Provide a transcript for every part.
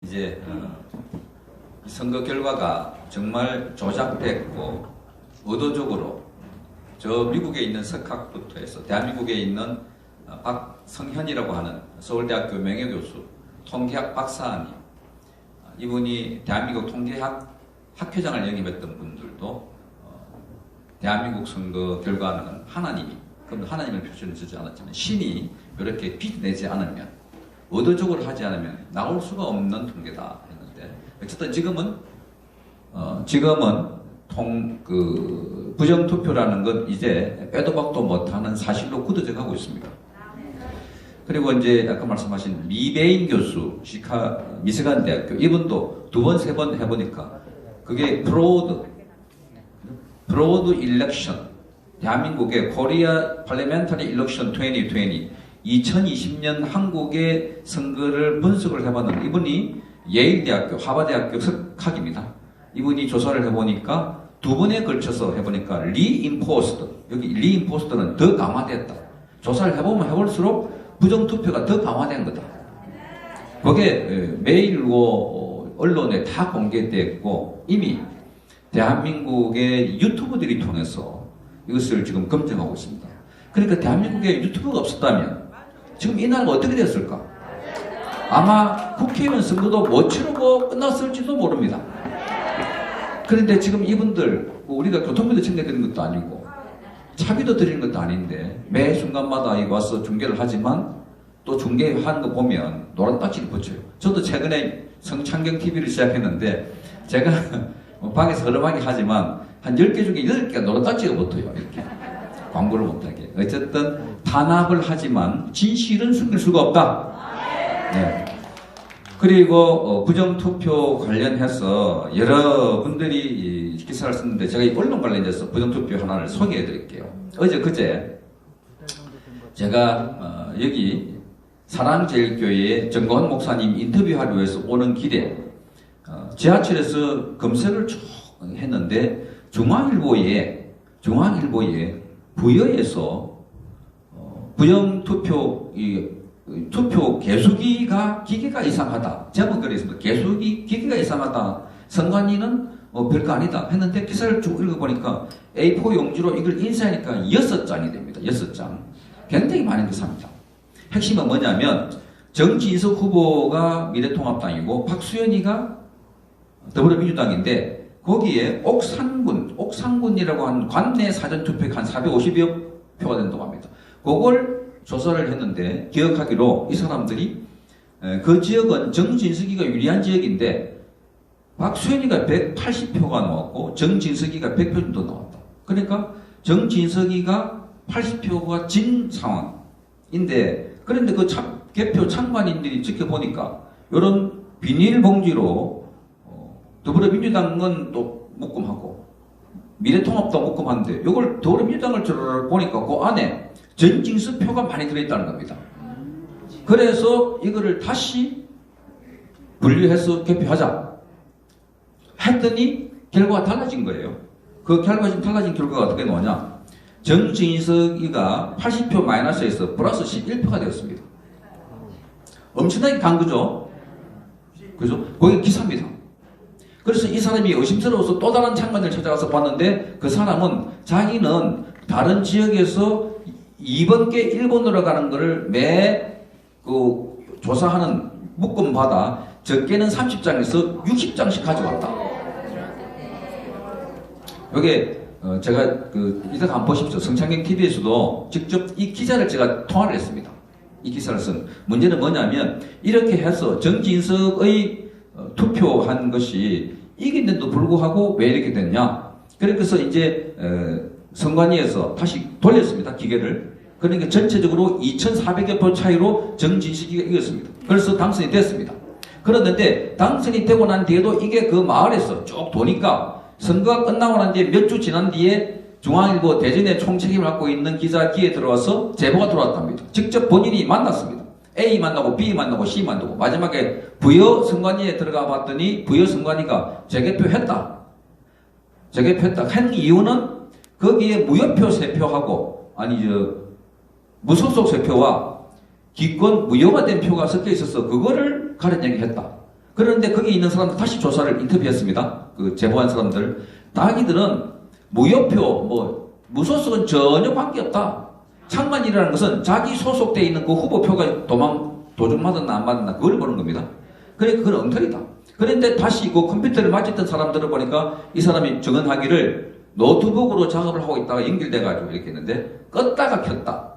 이제 선거 결과가 정말 조작됐고 의도적으로 저 미국에 있는 석학부터 해서 대한민국에 있는 박성현이라고 하는 서울대학교 명예교수, 통계학 박사님, 이분이 대한민국 통계학 학회장을 영입했던 분들도 대한민국 선거 결과는 하나님이, 그럼 하나님을 표시는 주지 않았지만 신이 이렇게 빚내지 않으면, 의도적으로 하지 않으면 나올 수가 없는 통계다 했는데, 어쨌든 지금은 부정투표라는 건 이제 빼도 박도 못하는 사실로 굳어져 가고 있습니다. 그리고 이제 아까 말씀하신 미베인 교수, 미시간 대학교, 이분도 두 번, 세 번 해보니까 그게 프로드 일렉션, 대한민국의 코리아 팔레멘터리 일렉션 2020, 2020년 한국의 선거를 분석을 해봤는데, 이분이 예일대학교, 하버드대학교 석학입니다. 이분이 조사를 해보니까 두 번에 걸쳐서 해보니까 리인포스드, 여기 리인포스드는 더 강화됐다. 조사를 해보면 해볼수록 부정투표가 더 강화된 거다. 그게 메일로 언론에 다 공개됐고, 이미 대한민국의 유튜브들이 통해서 이것을 지금 검증하고 있습니다. 그러니까 대한민국에 유튜브가 없었다면 지금 이 나라가 어떻게 됐을까? 아마 국회의원 선거도 못 치르고 끝났을지도 모릅니다. 그런데 지금 이분들, 우리가 교통비도 챙겨드리는 것도 아니고 차비도 드리는 것도 아닌데 매 순간마다 이거 와서 중계를 하지만, 또 중계하는 거 보면 노란 딱지를 붙여요. 저도 최근에 성창경 TV를 시작했는데 제가 방에서 허름하게 하지만 한 10개 중에 8개가 노란 딱지가 붙어요. 이렇게 광고를 못하게. 어쨌든 탄압을 하지만 진실은 숨길 수가 없다. 네. 그리고 부정투표 관련해서 여러분들이 기사를 썼는데, 제가 이 언론 관련해서 부정투표 하나를 소개해 드릴게요. 그제 제가 여기 사랑제일교회 정광훈 목사님 인터뷰하기 위해서 오는 길에 지하철에서 검색을 쭉 했는데 중앙일보에 부여에서 부정투표 투표 개수기가 기계가 이상하다. 제목이 그랬습니다. 기계가 이상하다. 선관위는 별거 아니다 했는데, 기사를 쭉 읽어보니까 A4 용지로 이걸 인쇄하니까 6장이 됩니다. 6장. 굉장히 많은 기사입니다. 핵심은 뭐냐면 정진석 후보가 미래통합당이고 박수현이가 더불어민주당인데, 거기에 옥상군이라고 하는 관내 사전투표가 한 450여 표가 된다고 합니다. 그걸 조사를 했는데, 기억하기로 이 사람들이 그 지역은 정진석이가 유리한 지역인데 박수현이가 180표가 나왔고 정진석이가 100표 정도 나왔다. 그러니까 정진석이가 80표가 진 상황인데, 그런데 그 개표 참관인들이 지켜보니까 이런 비닐봉지로 더불어민주당은 또 묶음하고 미래통합도 묶음한데, 이걸 더불어민주당을 보니까 그 안에 전진석 표가 많이 들어있다는 겁니다. 그래서 이거를 다시 분류해서 개표하자 했더니 결과가 달라진 거예요. 그 달라진 결과가 어떻게 나오냐? 정진석이가 80표 마이너스에서 플러스 11표가 되었습니다. 엄청나게 간 거죠. 그래서 거기 기사입니다. 그래서 이 사람이 의심스러워서 또 다른 참관을 찾아가서 봤는데, 그 사람은 자기는 다른 지역에서 2번께 1번으로 가는 거를 조사하는 묶음받아 적게는 30장에서 60장씩 가져왔다. 요게 제가 이따가 한번 보십시오. 성창경 TV에서도 직접 이 기자를 제가 통화를 했습니다. 이 기사를 쓴 문제는 뭐냐면, 이렇게 해서 정진석의 투표한 것이 이긴데도 불구하고 왜 이렇게 됐냐? 그래서 이제 선관위에서 다시 돌렸습니다. 기계를. 그러니까 전체적으로 2,400여 표 차이로 정진석이가 이겼습니다. 그래서 당선이 됐습니다. 그런데 당선이 되고 난 뒤에도 이게 그 마을에서 쭉 도니까, 선거가 끝나고 난 뒤에 몇 주 지난 뒤에 중앙일보 대전의 총책임을 맡고 있는 기자기에 들어와서 제보가 들어왔답니다. 직접 본인이 만났습니다. A 만나고 B 만나고 C 만나고 마지막에 부여 선관위에 들어가 봤더니 부여 선관위가 재개표했다. 한 이유는 거기에 무효표 3표하고 무소속 3표와 기권 무효가 된 표가 섞여 있어서 그거를 가른 얘기했다. 그런데 거기 있는 사람들 다시 조사를 인터뷰했습니다. 그 제보한 사람들. 자기들은 무효표, 무소속은 전혀 관계없다. 창간이라는 것은 자기 소속되어 있는 그 후보표가 도중 맞았나 안 맞았나 그걸 보는 겁니다. 그러니까 그건 엉터리다. 그런데 다시 그 컴퓨터를 맞췄던 사람들을 보니까 이 사람이 증언하기를 노트북으로 작업을 하고 있다가 연결돼가지고 이렇게 했는데 껐다가 켰다.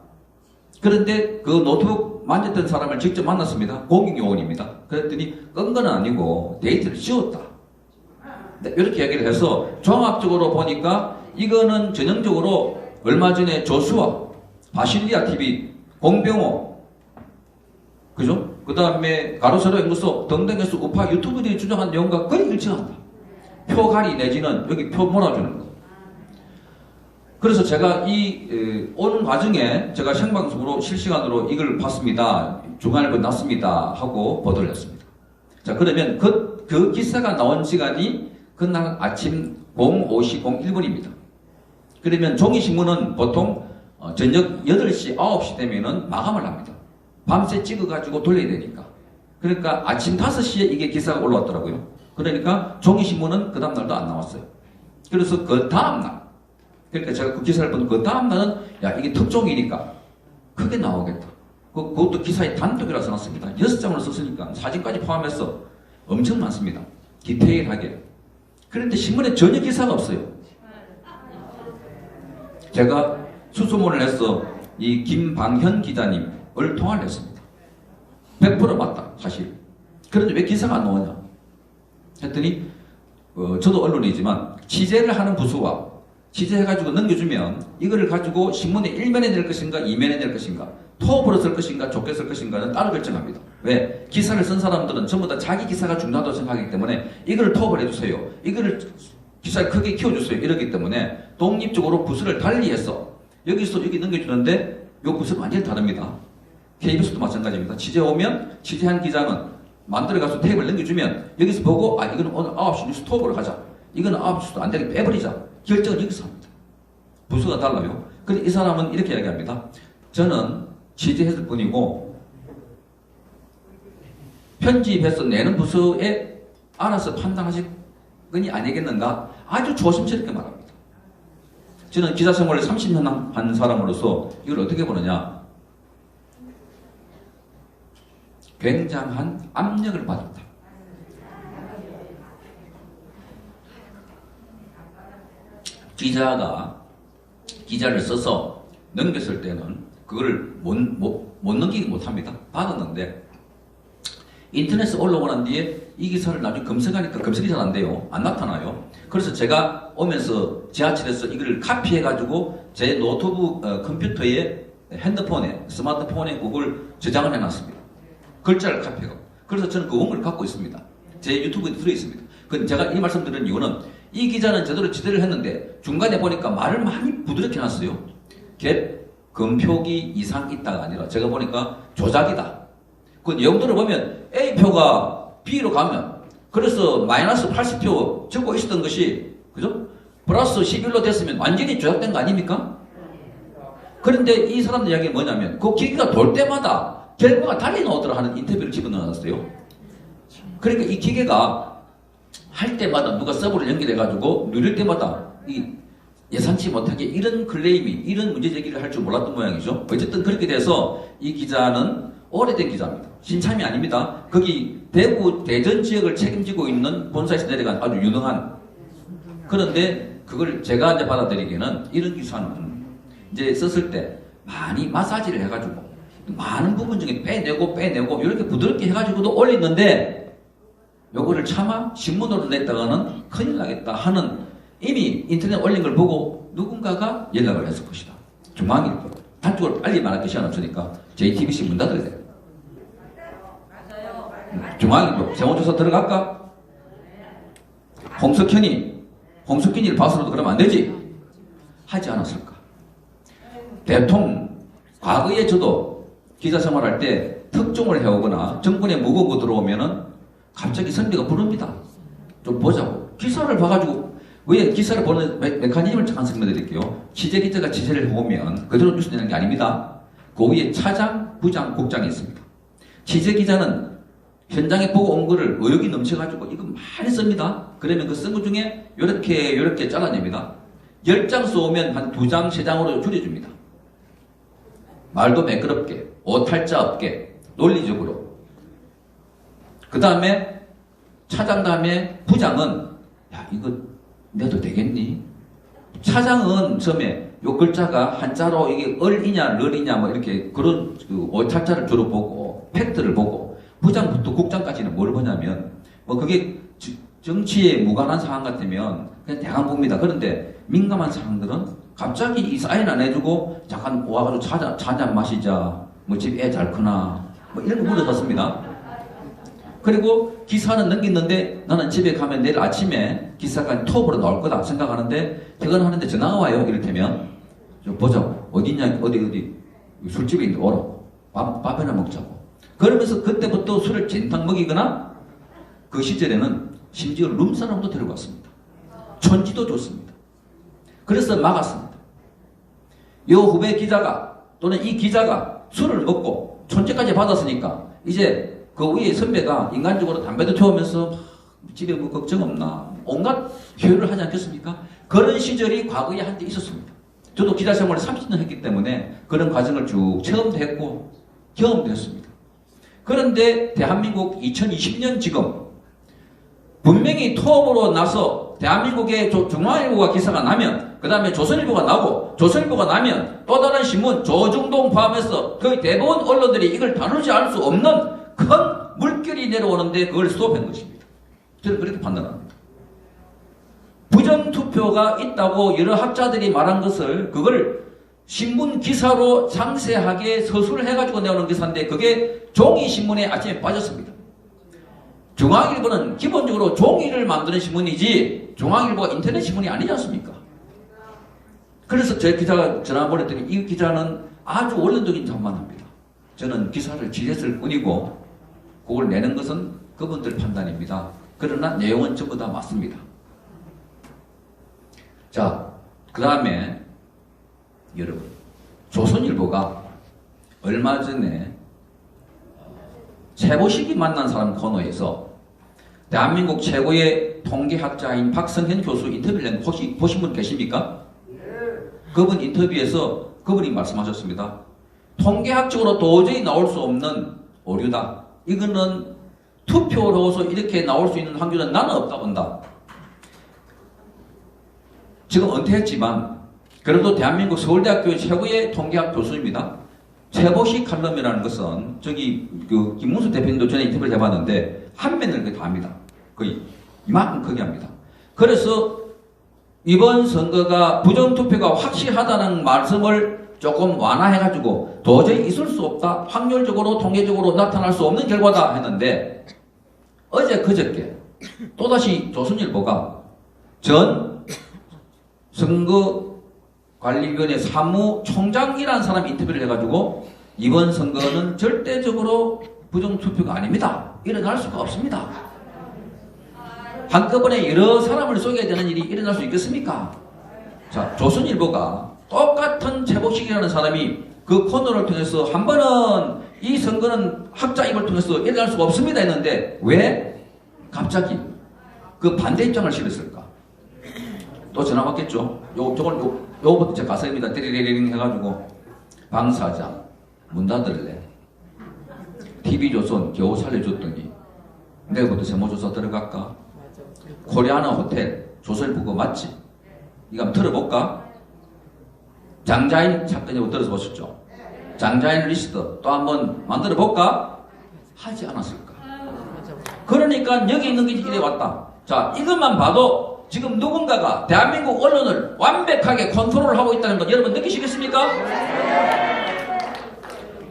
그런데 그 노트북 만졌던 사람을 직접 만났습니다. 공익요원입니다. 그랬더니 끈 건 아니고 데이터를 지웠다. 이렇게 얘기를 해서 종합적으로 보니까 이거는 전형적으로 얼마 전에 조수아, 바실리아 TV, 공병호, 그죠? 그 다음에 가로세로 연구소 등등에서 우파 유튜브들이 주장한 내용과 거의 일치한다. 표가리 내지는 여기 표 몰아주는 거. 그래서 제가 오는 과정에 제가 생방송으로 실시간으로 이걸 봤습니다. 중간일보 났습니다. 하고 보도를 했습니다. 자, 그러면 그 기사가 나온 시간이 그날 아침 05시 01분입니다. 그러면 종이신문은 보통 저녁 8시, 9시 되면은 마감을 합니다. 밤새 찍어가지고 돌려야 되니까. 그러니까 아침 5시에 이게 기사가 올라왔더라고요. 그러니까 종이신문은 그 다음날도 안 나왔어요. 그래서 그 다음날, 그러니까 제가 그 기사를 본 그 다음날은 야, 이게 특종이니까 크게 나오겠다. 그것도 기사의 단독이라서 났습니다. 6장을 썼으니까 사진까지 포함해서 엄청 많습니다. 디테일하게. 그런데 신문에 전혀 기사가 없어요. 제가 수소문을 해서 이 김방현 기자님을 통화를 했습니다. 100% 맞다, 사실. 그런데 왜 기사가 안 나오냐? 했더니 저도 언론이지만 취재를 하는 부서와 취재해가지고 넘겨주면 이거를 가지고 신문의 1면에 낼 것인가 2면에 낼 것인가 토업으로 쓸 것인가 좁게 쓸 것인가는 따로 결정합니다. 왜? 기사를 쓴 사람들은 전부 다 자기 기사가 중요하다고 생각하기 때문에 이거를 토업을 해주세요. 이거를 기사를 크게 키워주세요. 이러기 때문에 독립적으로 부서를 달리해서 여기서 여기 넘겨주는데 이 부서는 완전히 다릅니다. KBS도 마찬가지입니다. 취재 오면 취재한 기자는 만들어가서 테이블 넘겨주면 여기서 보고 아 이거는 오늘 9시 뉴스 토업으로 가자. 이거는 9시도 안 되게 빼버리자. 결정은 여기서 합니다. 부서가 달라요. 근데 이 사람은 이렇게 이야기합니다. 저는 취재했을 뿐이고 편집해서 내는 부서에 알아서 판단하실 건이 아니겠는가? 아주 조심스럽게 말합니다. 저는 기자 생활을 30년 한 사람으로서 이걸 어떻게 보느냐? 굉장한 압력을 받았다. 기자가 기자를 써서 넘겼을 때는 그거를 못 넘기기 못합니다. 받았는데 인터넷에 올라오고 난 뒤에 이 기사를 나중에 검색하니까 검색이 잘 안 돼요. 안 나타나요. 그래서 제가 오면서 지하철에서 이걸 카피해가지고 제 노트북 컴퓨터에 핸드폰에 스마트폰에 그걸 저장을 해놨습니다. 글자를 카피하고. 그래서 저는 그 원고를 갖고 있습니다. 제 유튜브에 들어있습니다. 근데 제가 이 말씀 드리는 이유는 이 기자는 제대로 취재를 했는데 중간에 보니까 말을 많이 부드럽게 해놨어요. 갭 금표기 이상 있다가 아니라 제가 보니까 조작이다. 그 내용들을 보면 A표가 B로 가면 그래서 마이너스 80표 적고 있었던 것이 그죠? 플러스 11로 됐으면 완전히 조작된 거 아닙니까? 그런데 이 사람들 이야기가 뭐냐면 그 기계가 돌 때마다 결과가 달리 나오더라 하는 인터뷰를 집어넣어놨어요. 그러니까 이 기계가 할 때마다 누가 서버를 연결해가지고 누릴 때마다 이 예상치 못하게 이런 클레임이 이런 문제 제기를 할 줄 몰랐던 모양이죠. 어쨌든 그렇게 돼서 이 기자는 오래된 기자입니다. 신참이 아닙니다. 거기 대구 대전 지역을 책임지고 있는 본사에서 내려간 아주 유능한. 그런데 그걸 제가 이제 받아들이기에는 이런 기사는 이제 썼을 때 많이 마사지를 해가지고 많은 부분 중에 빼내고 이렇게 부드럽게 해가지고도 올리는데 요거를 차마 신문으로 냈다가는 큰일 나겠다 하는 이미 인터넷 올린 걸 보고 누군가가 연락을 했을 것이다. 중앙일보. 단축을 빨리 말할 것이 없으니까 JTBC 문 닫아야 돼요. 중앙일보. 세무조사 들어갈까? 홍석현이를 봐서라도 그러면 안 되지? 하지 않았을까? 대통령, 과거에 저도 기자 생활할 때 특종을 해오거나 정권에 무거운 거 들어오면은 갑자기 선배가 부릅니다. 좀 보자고. 기사를 봐가지고 왜 기사를 보는 메커니즘을 잠깐 설명드릴게요. 취재기자가 취재를 해오면 그대로 뉴스 내는 게 아닙니다. 그 위에 차장, 부장, 국장이 있습니다. 취재기자는 현장에 보고 온 거를 의욕이 넘쳐가지고 이거 많이 씁니다. 그러면 그 쓴 것 중에 요렇게 잘라냅니다. 10장 써오면 한 2장, 3장으로 줄여줍니다. 말도 매끄럽게, 오탈자 없게, 논리적으로. 그 다음에 차장 다음에 부장은 야 이거 내도 되겠니? 차장은 처음에 요 글자가 한자로 이게 을이냐 럴이냐 뭐 이렇게 그런 그 오탈자를 주로 보고 팩트를 보고 부장부터 국장까지는 뭘 보냐면 뭐 그게 정치에 무관한 사항 같으면 그냥 대강 봅니다. 그런데 민감한 사항들은 갑자기 이 사인 안 해주고 잠깐 와가지고 차잔 마시자 뭐 집 애 잘 크나 뭐 이런 거 물어봤습니다. 그리고 기사는 넘겼는데 나는 집에 가면 내일 아침에 기사가 톱으로 나올 거다 생각하는데 퇴근하는데 전화가 와요. 이를테면 좀 보자고 어디냐 어디 술집에 있는데 오라고 밥이나 먹자고 그러면서 그때부터 술을 진탕 먹이거나 그 시절에는 심지어 룸사람도 데리고 왔습니다. 촌지도 줬습니다. 그래서 막았습니다. 이 후배 기자가 또는 이 기자가 술을 먹고 촌지까지 받았으니까 이제 그 위에 선배가 인간적으로 담배도 태우면서 집에 뭐 걱정 없나 온갖 효율을 하지 않겠습니까? 그런 시절이 과거에 한때 있었습니다. 저도 기자 생활을 30년 했기 때문에 그런 과정을 쭉 체험도 했고 경험도 했습니다. 그런데 대한민국 2020년 지금 분명히 토업으로 나서 대한민국의 중앙일보가 기사가 나면 그 다음에 조선일보가 나고 조선일보가 나면 또 다른 신문 조중동 포함해서 거의 대부분 언론들이 이걸 다루지 않을 수 없는 큰 물결이 내려오는데 그걸 스톱한 것입니다. 저는 그렇게 판단합니다. 부정투표가 있다고 여러 학자들이 말한 것을 그걸 신문 기사로 상세하게 서술을 해가지고 내오는 기사인데 그게 종이신문에 아침에 빠졌습니다. 중앙일보는 기본적으로 종이를 만드는 신문이지 중앙일보가 인터넷 신문이 아니지 않습니까? 그래서 제 기자가 전화 보냈더니 이 기자는 아주 원론적인 잡만 합니다. 저는 기사를 지냈을 뿐이고 그걸 내는 것은 그분들 판단입니다. 그러나 내용은 전부 다 맞습니다. 자, 그 다음에 여러분 조선일보가 얼마 전에 최보식이 만난 사람 코너에서 대한민국 최고의 통계학자인 박성현 교수 인터뷰를 낸 혹시 보신 분 계십니까? 그분 인터뷰에서 그분이 말씀하셨습니다. 통계학적으로 도저히 나올 수 없는 오류다. 이거는 투표로서 이렇게 나올 수 있는 확률은 나는 없다 본다. 지금 은퇴했지만 그래도 대한민국 서울대학교 최고의 통계학 교수입니다. 최보식 칼럼이라는 것은 저기 그 김문수 대표님도 전에 인터뷰를 해봤는데 한 면을 다 합니다. 거의 이만큼 크게 합니다. 그래서 이번 선거가 부정투표가 확실하다는 말씀을 조금 완화해가지고 도저히 있을 수 없다. 확률적으로 통계적으로 나타날 수 없는 결과다 했는데 어제 그저께 또다시 조선일보가 전 선거관리위원회 사무총장이라는 사람 인터뷰를 해가지고 이번 선거는 절대적으로 부정투표가 아닙니다. 일어날 수가 없습니다. 한꺼번에 여러 사람을 속여야 되는 일이 일어날 수 있겠습니까? 자, 조선일보가 똑같은 최보식이라는 사람이 그 코너를 통해서 한 번은 이 선거는 학자 입을 통해서 일어날 수가 없습니다 했는데 왜 갑자기 그 반대 입장을 실었을까? 또 전화 왔겠죠? 요거부터 제가 가서입니다. 띠리리링 해가지고 방사장 문 닫을래? TV조선 겨우 살려줬더니 내일부터 세무조사 들어갈까? 코리아나 호텔 조선일보 그거 맞지? 이거 한번 들어볼까? 장자인 사건이라고 들어보셨죠? 장자인 리스트 또 한번 만들어 볼까? 하지 않았을까? 그러니까 여기 있는 게 이래 왔다. 자, 이것만 봐도 지금 누군가가 대한민국 언론을 완벽하게 컨트롤하고 있다는 것 여러분 느끼시겠습니까?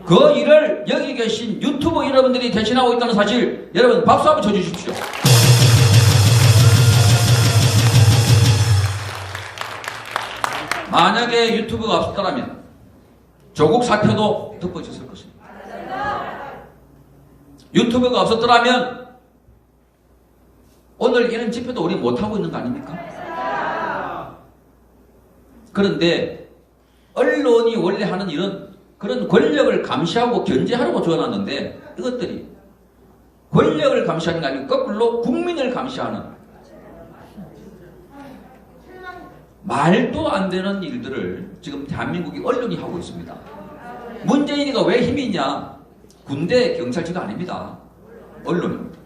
그 일을 여기 계신 유튜브 여러분들이 대신하고 있다는 사실 여러분 박수 한번 쳐주십시오. 만약에 유튜브가 없었다면 조국 사태도 덮어졌을 것입니다. 유튜브가 없었더라면 오늘 이런 집회도 우리 못하고 있는 거 아닙니까? 그런데 언론이 원래 하는 일은 그런 권력을 감시하고 견제하려고 지어놨는데 이것들이 권력을 감시하는 게 아니고 거꾸로 국민을 감시하는 말도 안 되는 일들을 지금 대한민국의 언론이 하고 있습니다. 문재인이가 왜 힘이 있냐? 군대, 경찰지가 아닙니다. 언론입니다.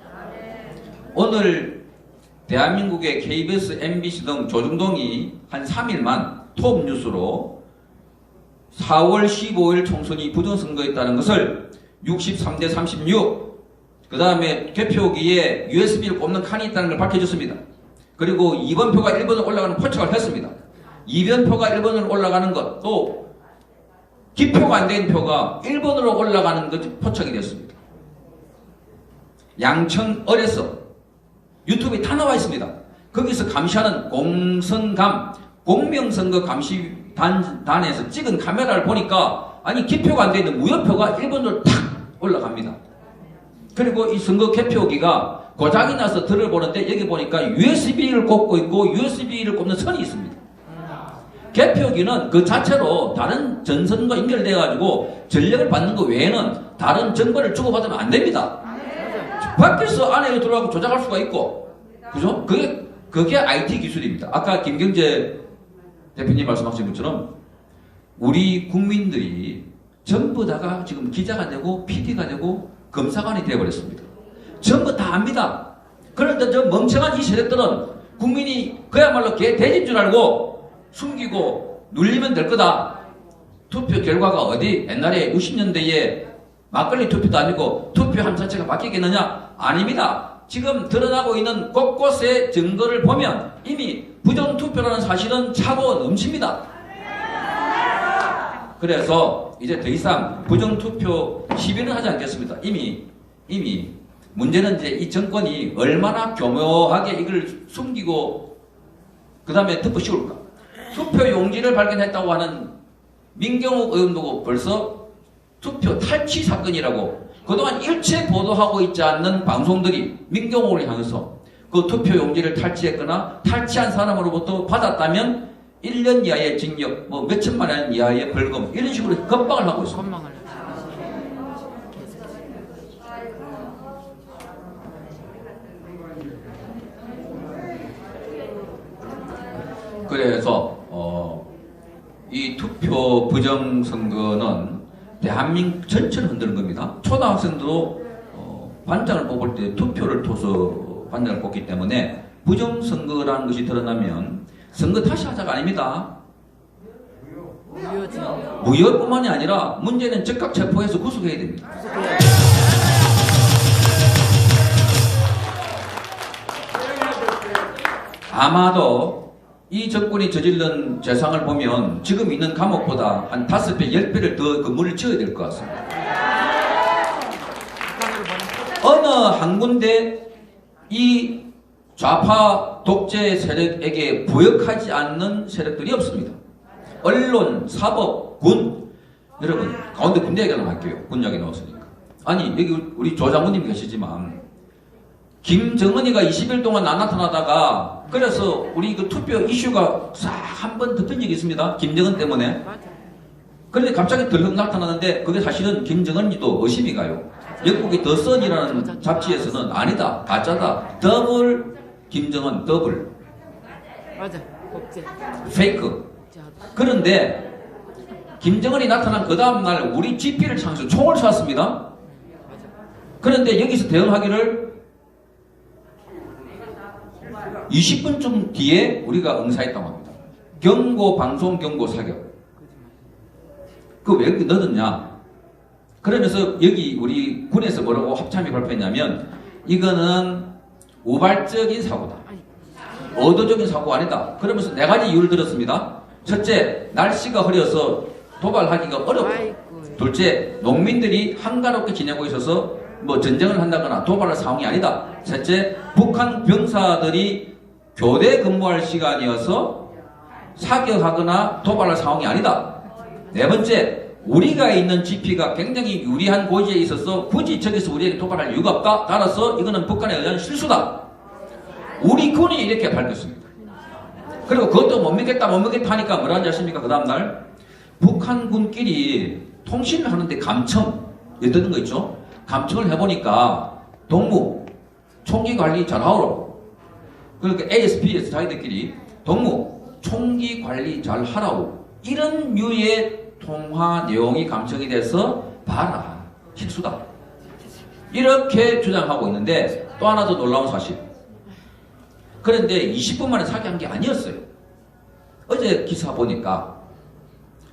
오늘 대한민국의 KBS, MBC 등 조중동이 한 3일만 톱뉴스로 4월 15일 총선이 부정선거였다는 것을 63대 36, 그 다음에 개표기에 USB를 꼽는 칸이 있다는 걸 밝혀줬습니다. 그리고 2번 표가 1번으로 올라가는 포착을 했습니다. 2번 표가 1번으로 올라가는 것, 또 기표가 안 된 표가 1번으로 올라가는 것이 포착이 됐습니다. 양천 어뢰서 유튜브에 다 나와 있습니다. 거기서 감시하는 공선감, 공명선거 감시단에서 찍은 카메라를 보니까 아니 기표가 안 돼 있는 무효표가 1번으로 탁 올라갑니다. 그리고 이 선거 개표기가 고장이 나서 들어보는데 여기 보니까 USB를 꼽고 있고 USB를 꼽는 선이 있습니다. 개표기는 그 자체로 다른 전선과 연결되어 가지고 전력을 받는 것 외에는 다른 정보를 주고받으면 안 됩니다. 밖에서 안에 들어가고 조작할 수가 있고, 그죠? 그게 IT 기술입니다. 아까 김경재 대표님 말씀하신 것처럼 우리 국민들이 전부 다가 지금 기자가 되고 PD가 되고 검사관이 되어버렸습니다. 전부 다 압니다. 그런데 저 멍청한 이 세력들은 국민이 그야말로 개 돼지인 줄 알고 숨기고 눌리면 될 거다. 투표 결과가 어디 옛날에 60년대에 막걸리 투표도 아니고 투표함 자체가 바뀌겠느냐? 아닙니다. 지금 드러나고 있는 곳곳의 증거를 보면 이미 부정투표라는 사실은 차고 넘칩니다. 그래서 이제 더 이상 부정투표 시비는 하지 않겠습니다. 이미 문제는 이제 이 정권이 얼마나 교묘하게 이걸 숨기고 그 다음에 덮어 씌울까. 투표 용지를 발견했다고 하는 민경욱 의원도 벌써 투표 탈취 사건이라고 그동안 일체 보도하고 있지 않는 방송들이 민경욱을 향해서 그 투표 용지를 탈취했거나 탈취한 사람으로부터 받았다면 1년 이하의 징역, 뭐 몇천만 원 이하의 벌금 이런 식으로 겁박을 하고 있습니다. 그래서 이 투표 부정선거는 대한민국 전체를 흔드는 겁니다. 초등학생도 반장을 뽑을 때 투표를 통해서 반장을 뽑기 때문에 부정선거라는 것이 드러나면 선거 다시 하자가 아닙니다. 무효뿐만이 아니라 문제는 즉각 체포해서 구속해야 됩니다. 아마도 이 정권이 저지른 재상을 보면 지금 있는 감옥보다 한 5배, 10배를 더 건물을 지어야 될 것 같습니다. 어느 한 군데 이 좌파 독재 세력에게 부역하지 않는 세력들이 없습니다. 언론, 사법, 군. 여러분 가운데 군대 얘기 하나 할게요. 군 이야기 나왔으니까. 아니 여기 우리 조 장군님 계시지만 김정은이가 20일 동안 안 나타나다가 그래서 우리 그 투표 이슈가 싹 한 번 덮인 적이 있습니다. 김정은 때문에. 그런데 갑자기 덜컥 나타나는데 그게 사실은 김정은이도 의심이 가요. 영국의 더 선이라는 잡지에서는 아니다, 가짜다, 더블 김정은, 더블. 맞아, 복제. 페이크. 그런데 김정은이 나타난 그 다음날 우리 GP를 창수 총을 쐈습니다. 그런데 여기서 대응하기를 20분쯤 뒤에 우리가 응사했다고 합니다. 경고, 방송, 경고, 사격. 그 왜 넣었냐? 그러면서 여기 우리 군에서 뭐라고 합참이 발표했냐면 이거는 우발적인 사고다. 의도적인 사고가 아니다. 그러면서 4가지 이유를 들었습니다. 첫째, 날씨가 흐려서 도발하기가 어렵다. 둘째, 농민들이 한가롭게 지내고 있어서 뭐 전쟁을 한다거나 도발할 상황이 아니다. 셋째, 북한 병사들이 교대 근무할 시간이어서 사격하거나 도발할 상황이 아니다. 네 번째, 우리가 있는 GP가 굉장히 유리한 고지에 있어서 굳이 저기서 우리에게 도발할 이유가 없다. 따라서 이거는 북한에 의한 실수다. 우리 군이 이렇게 밝혔습니다. 그리고 그것도 못 믿겠다 하니까 뭐라 하지 않습니까? 그 다음날 북한 군끼리 통신을 하는데 감청, 예를 드는 거 있죠? 감청을 해보니까 동무, 총기 관리 잘하라고. 그러니까 ASP에서 자기들끼리 동무, 총기 관리 잘 하라고. 이런 류의 통화 내용이 감청이 돼서 봐라, 실수다. 이렇게 주장하고 있는데 또 하나 더 놀라운 사실. 그런데 20분 만에 사기한 게 아니었어요. 어제 기사 보니까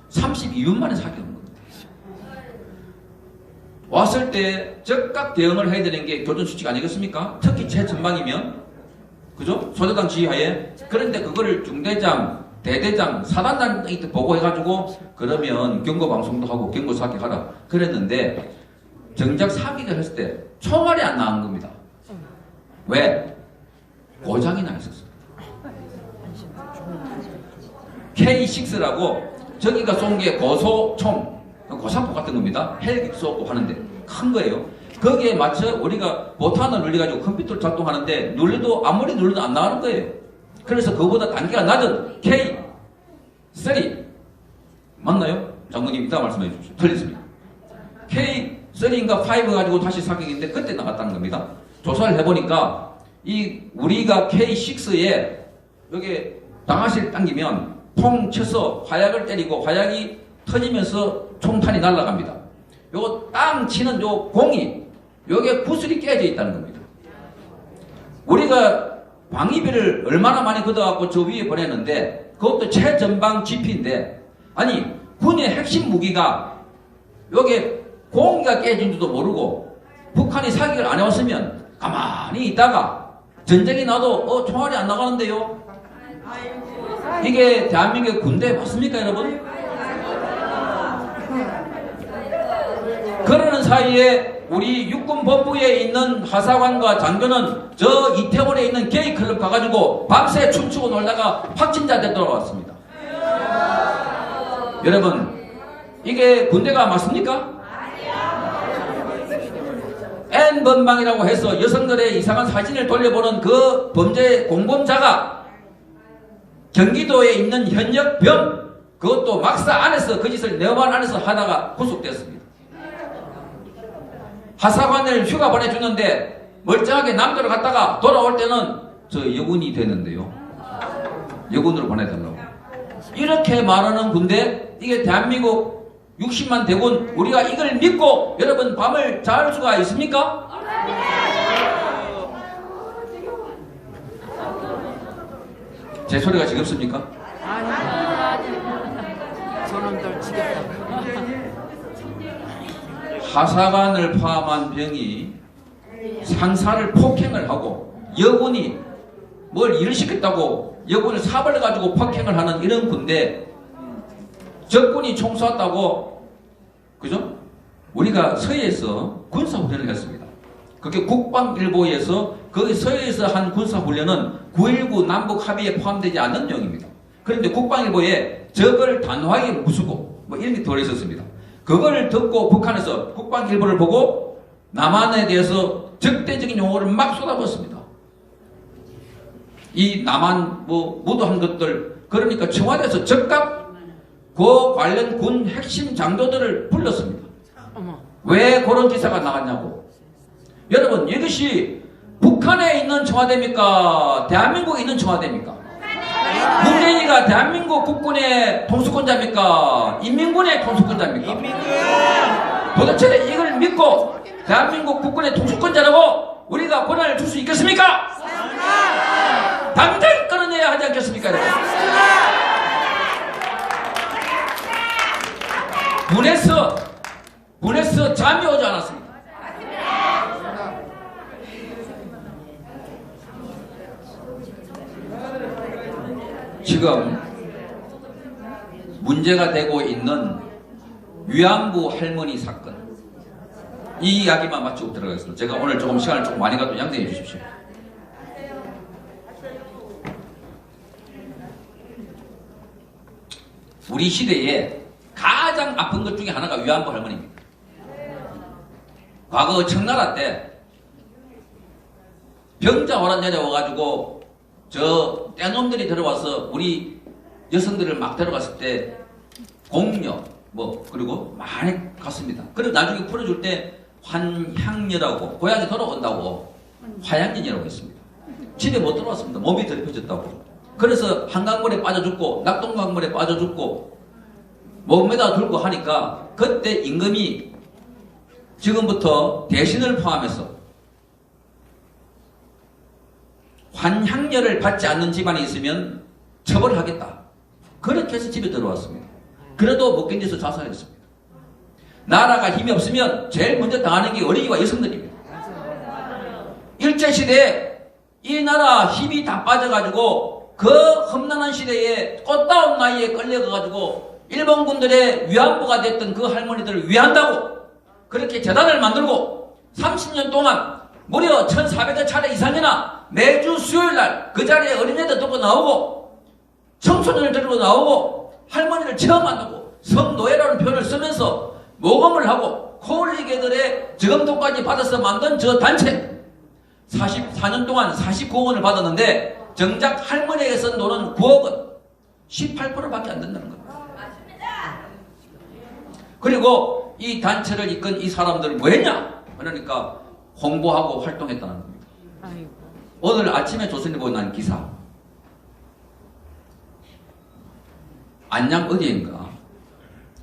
32분 만에 사기한 겁니다. 왔을 때 즉각 대응을 해야 되는 게 교전수칙 아니겠습니까? 특히 최전방이면, 그죠? 소대장 지휘하에. 그런데 그거를 중대장, 대대장, 사단장한테 보고해가지고 그러면 경고방송도 하고 경고사격하라 그랬는데 정작 사격을 했을 때 총알이 안 나온 겁니다. 왜? 고장이 나 있었어요. K6라고 저기가 쏜 게 고소총, 고사포 같은 겁니다. 헬기 쏘고 하는데 큰 거예요. 거기에 맞춰 우리가 보탄을 눌려가지고 컴퓨터를 작동하는데 눌러도 아무리 눌러도 안 나가는 거예요. 그래서 그보다 단계가 낮은 K3 맞나요? 장군님 이따 말씀해 주십시오. 틀렸습니다. K3인가 5 가지고 다시 사격인데 그때 나갔다는 겁니다. 조사를 해보니까 이 우리가 K6에 여기 방아실 당기면 퐁 쳐서 화약을 때리고 화약이 터지면서 총탄이 날아갑니다. 요거 땅 치는 요 공이 요게 구슬이 깨져 있다는 겁니다. 우리가 방위비를 얼마나 많이 걷어갖고 저 위에 보냈는데 그것도 최전방 GP인데 아니 군의 핵심 무기가 요게 공기가 깨진 줄도 모르고 북한이 사격을 안 해왔으면 가만히 있다가 전쟁이 나도 총알이 안 나가는데요. 이게 대한민국의 군대 맞습니까 여러분? 그러는 사이에 우리 육군본부에 있는 하사관과 장교는 저 이태원에 있는 게이클럽 가가지고 밤새 춤추고 놀다가 확진자한테 돌아왔습니다. 여러분 이게 군대가 맞습니까? N번방이라고 해서 여성들의 이상한 사진을 돌려보는 그 범죄 공범자가 경기도에 있는 현역병 그것도 막사 안에서 그 짓을 내반 안에서 하다가 구속됐습니다. 하사관을 휴가 보내주는데 멀쩡하게 남대로 갔다가 돌아올 때는 저 여군이 되는데요. 여군으로 보내달라고. 이렇게 말하는 군대 이게 대한민국 60만 대군 우리가 이걸 믿고 여러분 밤을 잘 수가 있습니까? 제 소리가 지겹습니까? 아니 저놈들 지겹다. 하사관을 포함한 병이 상사를 폭행을 하고 여군이 뭘 일을 시켰다고 여군을 사벌해가지고 폭행을 하는 이런 군대 적군이 총 쐈다고 그죠? 우리가 서해에서 군사훈련을 했습니다. 그게 국방일보에서 거기 서해에서 한 군사훈련은 9.19 남북 합의에 포함되지 않는 내용입니다. 그런데 국방일보에 적을 단호하게 무수고 뭐 이런 게 들어있었습니다. 그걸 듣고 북한에서 국방일보를 보고 남한에 대해서 적대적인 용어를 막 쏟아붓습니다. 이 남한 뭐 무도한 것들 그러니까 청와대에서 즉각 그 관련 군 핵심 장교들을 불렀습니다. 왜 그런 기사가 나갔냐고. 여러분 이것이 북한에 있는 청와대입니까? 대한민국에 있는 청와대입니까? 문재인이가 대한민국 국군의 통수권자입니까? 인민군의 통수권자입니까? 도대체 이걸 믿고 대한민국 국군의 통수권자라고 우리가 권한을 줄 수 있겠습니까? 당장 끊어내야 하지 않겠습니까? 문에서 잠이 오지 않았습니다. 지금 문제가 되고 있는 위안부 할머니 사건 이 이야기만 마치고 들어가겠습니다. 제가 오늘 조금 시간을 조금 많이 가도 양해해 주십시오. 우리 시대에 가장 아픈 것 중에 하나가 위안부 할머니입니다. 과거 청나라 때 병자 오란 여자 와가지고 저 떼놈들이 들어와서 우리 여성들을 막 데려갔을 때 공녀 뭐 그리고 많이 갔습니다. 그리고 나중에 풀어줄 때 환향녀라고 고향에 돌아온다고 화양년이라고 했습니다. 집에 못 들어왔습니다. 몸이 더럽혀졌다고. 그래서 한강물에 빠져 죽고 낙동강물에 빠져 죽고 몸에다 들고 하니까 그때 임금이 지금부터 대신을 포함해서 환향녀를 받지 않는 집안이 있으면 처벌하겠다. 그렇게 해서 집에 들어왔습니다. 그래도 못 견뎌서 자살했습니다. 나라가 힘이 없으면 제일 먼저 당하는 게 어린이와 여성들입니다. 일제시대에 이 나라 힘이 다 빠져가지고 그 험난한 시대에 꽃다운 나이에 끌려가가지고 일본군들의 위안부가 됐던 그 할머니들을 위한다고 그렇게 재단을 만들고 30년 동안 무려 1,400여 차례 이상이나 매주 수요일날 그 자리에 어린애들 들고 나오고 청소년을 들고 나오고 할머니를 체험한다고 성노예라는 표현을 쓰면서 모금을 하고 코올리개들의 저금통까지 받아서 만든 저 단체 44년 동안 49억 원을 받았는데 정작 할머니에게 쓴 돈은 9억 원 18%밖에 안 된다는 겁니다. 그리고 이 단체를 이끈 이 사람들은 뭐 했냐? 그러니까 홍보하고 활동했다는 겁니다. 오늘 아침에 조선일보에 난 기사 안양 어디인가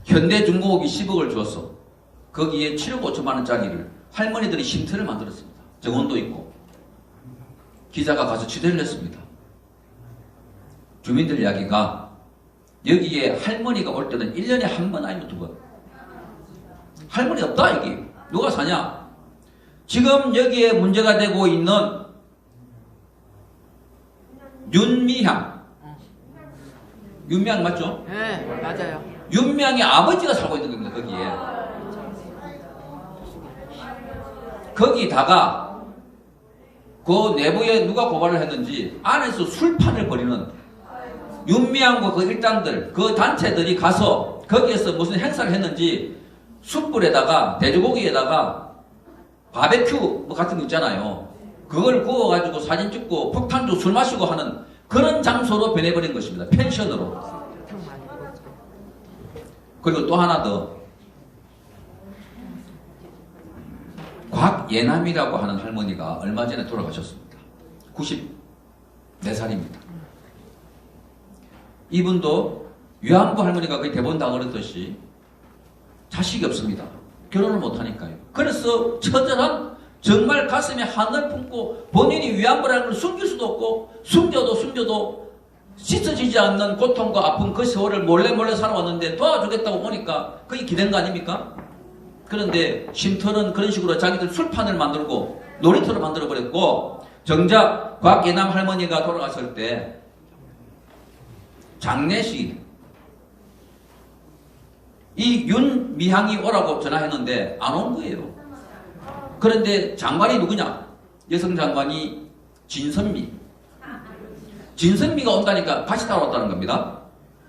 현대중공업이 10억을 주었어. 거기에 7억 5천만 원짜리를 할머니들이 쉼터를 만들었습니다. 정원도 있고. 기자가 가서 취재를 했습니다. 주민들 이야기가 여기에 할머니가 올 때는 1년에 한 번 아니면 2번. 할머니 없다 여기. 누가 사냐? 지금 여기에 문제가 되고 있는 윤미향. 윤미향 맞죠? 네, 맞아요. 윤미향의 아버지가 살고 있는 겁니다. 거기에. 거기다가 그 내부에 누가 고발을 했는지 안에서 술판을 벌이는 윤미향과 그 일당들, 그 단체들이 가서 거기에서 무슨 행사를 했는지 숯불에다가 돼지고기에다가 바베큐 뭐 같은 거 있잖아요. 그걸 구워가지고 사진 찍고 폭탄도 술 마시고 하는 그런 장소로 변해버린 것입니다. 펜션으로. 그리고 또 하나 더. 곽예남이라고 하는 할머니가 얼마 전에 돌아가셨습니다. 94살입니다. 이분도 위안부 할머니가 거의 대본 다 그랬듯이 자식이 없습니다. 결혼을 못하니까요. 그래서 처절한 정말 가슴에 한을 품고 본인이 위안부라는 걸 숨길 수도 없고 숨겨도 씻어지지 않는 고통과 아픔 그 세월을 몰래 살아왔는데 도와주겠다고 오니까 그게 기댄 거 아닙니까? 그런데 쉼터는 그런 식으로 자기들 술판을 만들고 놀이터를 만들어버렸고 정작 곽예남 할머니가 돌아갔을 때 장례식 이 윤미향이 오라고 전화했는데 안 온 거예요. 그런데 장관이 누구냐? 여성 장관이 진선미가 온다니까 같이 따라왔다는 겁니다.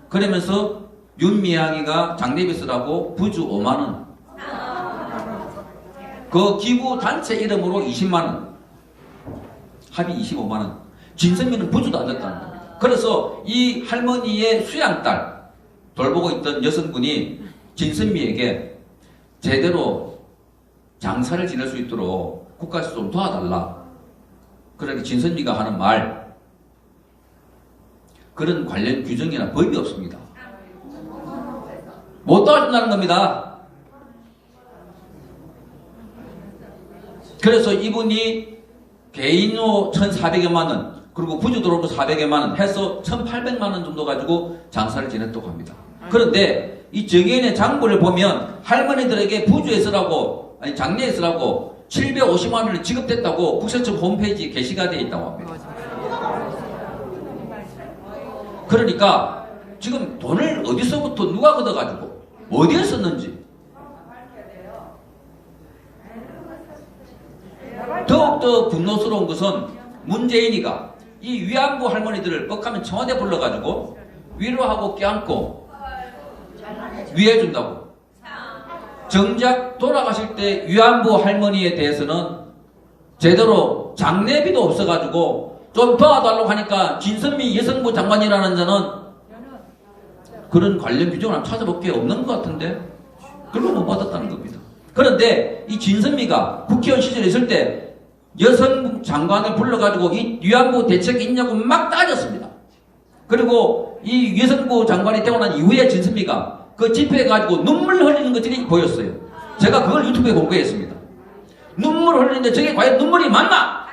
그러면서 윤미향이가 장례비 쓰라고 부주 5만원 그 기부 단체 이름으로 20만원 합의 25만원 진선미는 부주도 안 됐다는 겁니다. 그래서 이 할머니의 수양딸 돌보고 있던 여성분이 진선미에게 제대로 장사를 지낼 수 있도록 국가에서 좀 도와달라. 그러니까 진선미가 하는 말 그런 관련 규정이나 법이 없습니다. 못 도와준다는 겁니다. 그래서 이분이 개인으로 1,400여만 원 그리고 부주 들어오고 400여만 원 해서 1,800만 원 정도 가지고 장사를 지냈다고 합니다. 그런데 이 정의연의 장부를 보면 할머니들에게 부주에 쓰라고 아니 장례에 쓰라고 750만 원을 지급됐다고 국세청 홈페이지에 게시가 되어 있다고 합니다. 그러니까 지금 돈을 어디서부터 누가 걷어가지고 어디에 썼는지 더욱더 분노스러운 것은 문재인이가 이 위안부 할머니들을 뻑하면 청와대 불러가지고 위로하고 껴안고 위해준다고. 정작 돌아가실 때 위안부 할머니에 대해서는 제대로 장례비도 없어가지고 좀 도와달라고 하니까 진선미 여성부 장관이라는 자는 그런 관련 규정을 한번 찾아볼 게 없는 것 같은데 그걸 못 받았다는 겁니다. 그런데 이 진선미가 국회의원 시절에 있을 때 여성 장관을 불러가지고 이 위안부 대책이 있냐고 막 따졌습니다. 그리고 이 여성부 장관이 되고 난 이후에 진선미가 그 집회에 가지고 눈물 흘리는 것들이 보였어요. 제가 그걸 유튜브에 공개했습니다. 눈물 흘리는데 저게 과연 눈물이 맞나?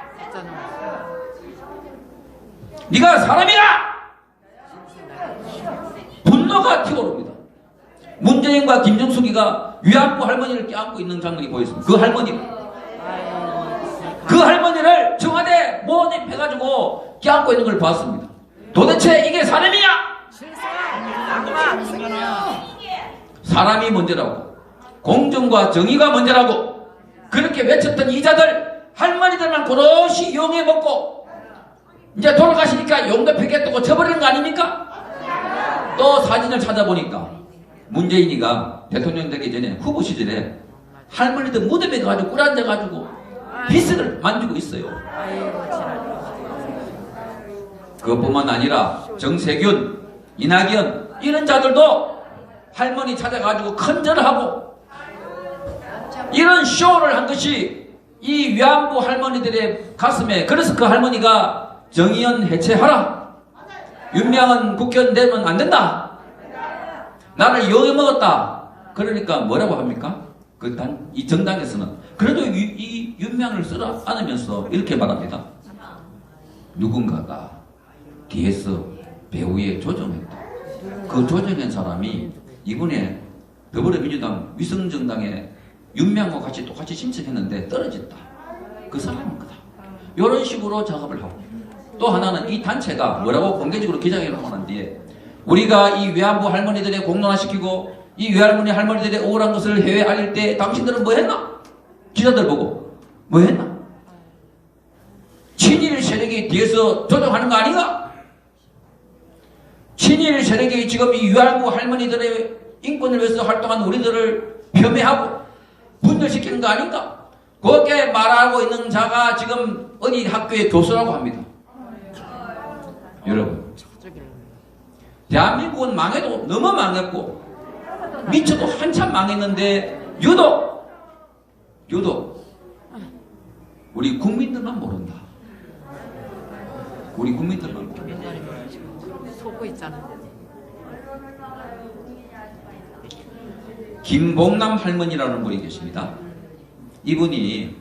네가 사람이야! 분노가 튀어오릅니다. 문재인과 김정숙이가 위안부 할머니를 껴안고 있는 장면이 보였습니다. 그 할머니를 청와대 모집해가지고 껴안고 있는 걸 봤습니다. 도대체 이게 사람이냐? 사람이 문제라고, 공정과 정의가 문제라고 그렇게 외쳤던 이자들 할머니들만 고로시 이용해 먹고 이제 돌아가시니까 용도 펴겠다고 쳐버리는 거 아닙니까? 또 사진을 찾아보니까 문재인이가 대통령 되기 전에 후보 시절에 할머니들 무덤에 가지고 꿇어앉아가지고 비스를 만지고 있어요. 그것뿐만 아니라 정세균, 이낙연 이런 자들도 할머니 찾아가지고 큰절을 하고 이런 쇼를 한 것이 이 위안부 할머니들의 가슴에, 그래서 그 할머니가 정의연 해체하라, 윤명은 국회의원 되면 안 된다, 나를 욕먹었다. 그러니까 뭐라고 합니까? 이 정당에서는 그래도 이 윤명을 쓰라 않으면서 이렇게 말합니다. 누군가가 뒤에서 배후에 조정했다. 그 조정한 사람이 이번에 더불어민주당 위성정당에 윤명과 같이 똑같이 신청했는데 떨어졌다. 그 사람인 거다. 이런 식으로 작업을 하고, 또 하나는 이 단체가 뭐라고 공개적으로 기자회견을 하는 뒤에 우리가 이 위안부 할머니들의 공론화시키고 이 위안부 할머니들의 억울한 것을 해외에 알릴 때 당신들은 뭐 했나? 기자들 보고 뭐 했나? 친일 세력이 뒤에서 조정하는 거 아닌가? 친일 세력이 지금 이 위안부 할머니들의 인권을 위해서 활동한 우리들을 폄훼하고 분열시키는 거 아닌가? 그렇게 말하고 있는 자가 지금 어디 학교의 교수라고 합니다. 여러분, 대한민국은 망해도 너무 망했고 미쳐도 한참 망했는데 유독 우리 국민들만 모른다. 우리 국민들만 모른다. 속고 있잖아. 김봉남 할머니라는 분이 계십니다. 이분이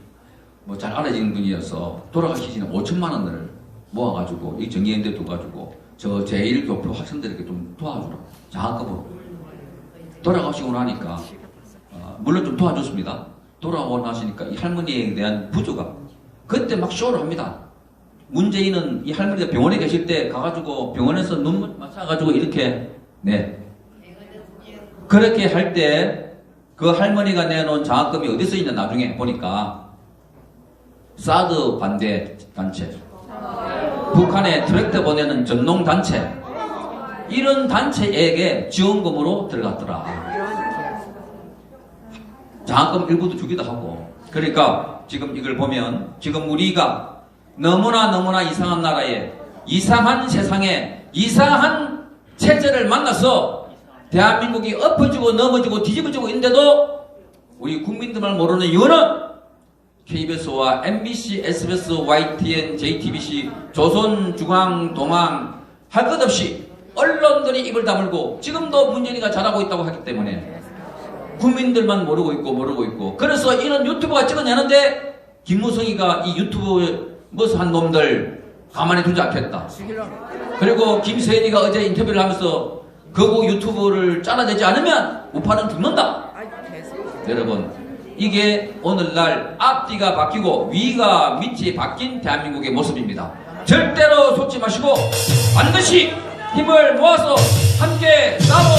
뭐 잘 알아진 분이어서 돌아가시기 전에 5천만 원을 모아가지고 이 정의연대 둬가지고 저 제1교표 학생들에게 좀 도와주라고, 장학금으로. 돌아가시고 나니까 물론 좀 도와줬습니다. 돌아오고 나시니까 이 할머니에 대한 부조가 그때 막 쇼를 합니다. 문재인은 이 할머니가 병원에 계실 때 가가지고 병원에서 눈물 맞아가지고 이렇게 그렇게 할 때 그 할머니가 내놓은 장학금이 어디서 있냐 나중에 보니까 사드 반대 단체, 북한에 트랙터 보내는 전농 단체, 이런 단체에게 지원금으로 들어갔더라. 장학금 일부도 주기도 하고. 그러니까 지금 이걸 보면 지금 우리가 너무나 이상한 나라에, 이상한 세상에, 이상한 체제를 만나서 대한민국이 엎어지고 넘어지고 뒤집어지고 있는데도 우리 국민들만 모르는 이유는 KBS와 MBC, SBS, YTN, JTBC, 조선중앙, 동항 할 것 없이 언론들이 입을 다물고 지금도 문재인이가 잘하고 있다고 하기 때문에 국민들만 모르고 있고 그래서 이런 유튜브가 찍어내는데 김무성이가 이 유튜브 머스한 놈들 가만히 두지 않겠다. 그리고 김세인이가 어제 인터뷰를 하면서 거구 유튜브를 잘라내지 않으면 우파는 죽는다. 여러분, 이게 오늘날 앞뒤가 바뀌고 위가 밑이 바뀐 대한민국의 모습입니다. 절대로 속지 마시고 반드시 힘을 모아서 함께 싸워